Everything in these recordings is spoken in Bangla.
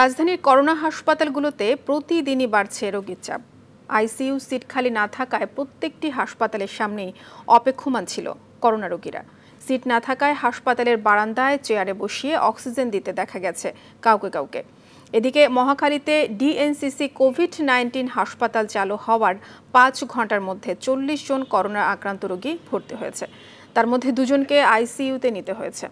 রাজধানীর করোনা হাসপাতালগুলোতে প্রতিদিনই বাড়ছে রোগীর চাপ। আইসিইউ সিট খালি না থাকায় প্রত্যেকটি হাসপাতালের সামনেই অপেক্ষমান ছিল করোনা রোগীরা। সিট না থাকায় হাসপাতালের বারান্দায় চেয়ারে বসিয়ে অক্সিজেন দিতে দেখা গেছে কাউকে। এদিকে মহাখালীতে ডিএনসিসি কোভিড-19 হাসপাতাল চালু হওয়ার 5 ঘন্টার মধ্যে 40 জন করোনা আক্রান্ত রোগী ভর্তি হয়েছে। তার মধ্যে 2 জনকে আইসিইউতে নিতে হয়েছে।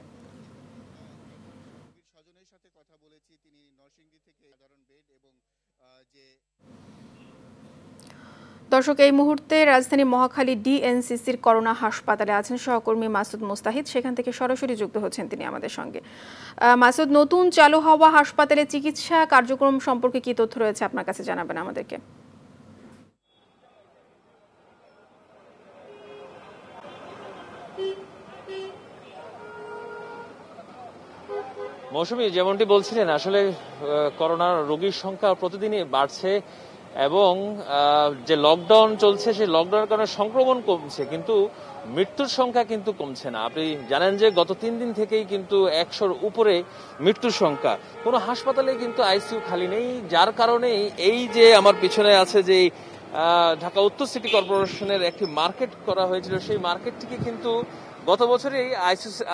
দর্শক, এই মুহূর্তে রাজধানী মহাখালী ডিএনসিসির করোনা হাসপাতালে আছেন সহকর্মী মাসুদ মুস্তাহিদ। সেখান থেকে সরাসরি যুক্ত হচ্ছেন তিনি আমাদের সঙ্গে। মাসুদ, নতুন চালু হওয়া হাসপাতালে চিকিৎসা কার্যক্রম সম্পর্কে কি তথ্য রয়েছে আপনার কাছে জানাবেন আমাদেরকে। মৌসুমী, যেমনটি বলছিলেন, আসলে করোনার রোগীর সংখ্যা প্রতিদিনই বাড়ছে এবং যে লকডাউন চলছে সেই লকডাউনের কারণে সংক্রমণ কমছে, কিন্তু মৃত্যুর সংখ্যা কিন্তু কমছে না। আপনি জানেন যে গত 3 দিন থেকেই কিন্তু 100-র উপরে মৃত্যুর সংখ্যা। কোনো হাসপাতালে কিন্তু আইসিইউ খালি নেই, যার কারণে এই যে আমার পিছনে আছে যে ঢাকা উত্তর সিটি কর্পোরেশনের একটি মার্কেট করা হয়েছিল, সেই মার্কেটটিকে কিন্তু গত বছরই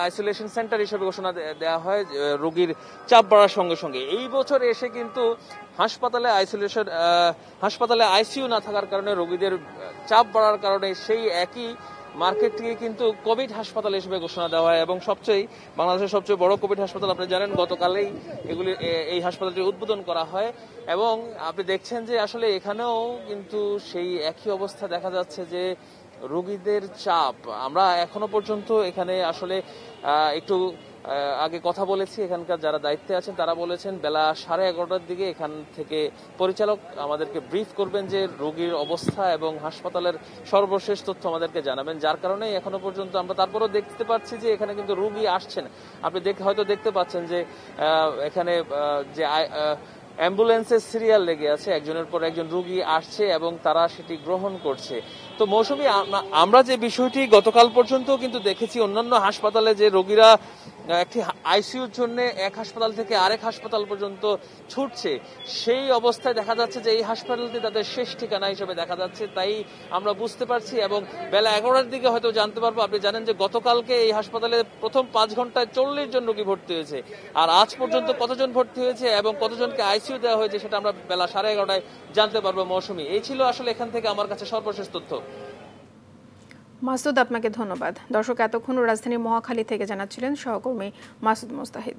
আইসোলেশন সেন্টার হিসেবে ঘোষণা দেওয়া হয় রোগীর চাপ বাড়ার সঙ্গে সঙ্গে। এই বছর এসে কিন্তু হাসপাতালে আইসিইউ না থাকার কারণে রোগীদের চাপ বাড়ার কারণে সেই একই মার্কেটটিকে কিন্তু কোভিড হাসপাতাল হিসেবে ঘোষণা দেওয়া হয় এবং বাংলাদেশের সবচেয়ে বড় কোভিড হাসপাতাল। আপনি জানেন গতকালেই এই হাসপাতালটি উদ্বোধন করা হয় এবং আপনি দেখছেন যে আসলে এখানেও কিন্তু সেই একই অবস্থা দেখা যাচ্ছে যে রোগীদের চাপ। আমরা এখনো পর্যন্ত এখানে আসলে একটু আগে কথা বলেছি, এখানকার যারা দায়িত্বে আছেন তারা বলেছেন বেলা 11:30টার দিকে এখান থেকে পরিচালক আমাদেরকে ব্রিফ করবেন যে রোগীর অবস্থা এবং হাসপাতালের সর্বশেষ তথ্য আমাদেরকে জানাবেন, যার কারণে এখনো পর্যন্ত আমরা তারপরও দেখতে পাচ্ছি যে এখানে কিন্তু রোগী আসছেন। আপনি হয়তো দেখতে পাচ্ছেন যে এখানে যে অ্যাম্বুলেন্সের সিরিয়াল লেগে আছে, একজনের পর একজন রোগী আসছে এবং তারা সেটি গ্রহণ করছে। তো মৌসুমী, আমরা যে বিষয়টি গতকাল পর্যন্ত কিন্তু দেখেছি অন্যান্য হাসপাতালে যে রোগীরা একটি আইসিইউর জন্য এক হাসপাতাল থেকে আরেক হাসপাতাল পর্যন্ত ছুটছে, সেই অবস্থায় দেখা যাচ্ছে যে এই হাসপাতালটি তাদের শেষ ঠিকানা হিসেবে দেখা যাচ্ছে। তাই আমরা বুঝতে পারছি এবং বেলা 11টার দিকে হয়তো জানতে পারবো। আপনি জানেন যে গতকালকে এই হাসপাতালে প্রথম 5 ঘন্টায় 40 জন রোগী ভর্তি হয়েছে, আর আজ পর্যন্ত কতজন ভর্তি হয়েছে এবং কতজনকে আইসিইউ দেওয়া হয়েছে সেটা আমরা বেলা 11:30টায় জানতে পারবো। মৌসুমী, এই ছিল আসলে এখান থেকে আমার কাছে সর্বশেষ তথ্য। মাসুদ, আপনাকে ধন্যবাদ। দর্শক, এতক্ষণ রাজধানীর মহাখালী থেকে জানাচ্ছিলেন সহকর্মী মাসুদ মুস্তাহিদ।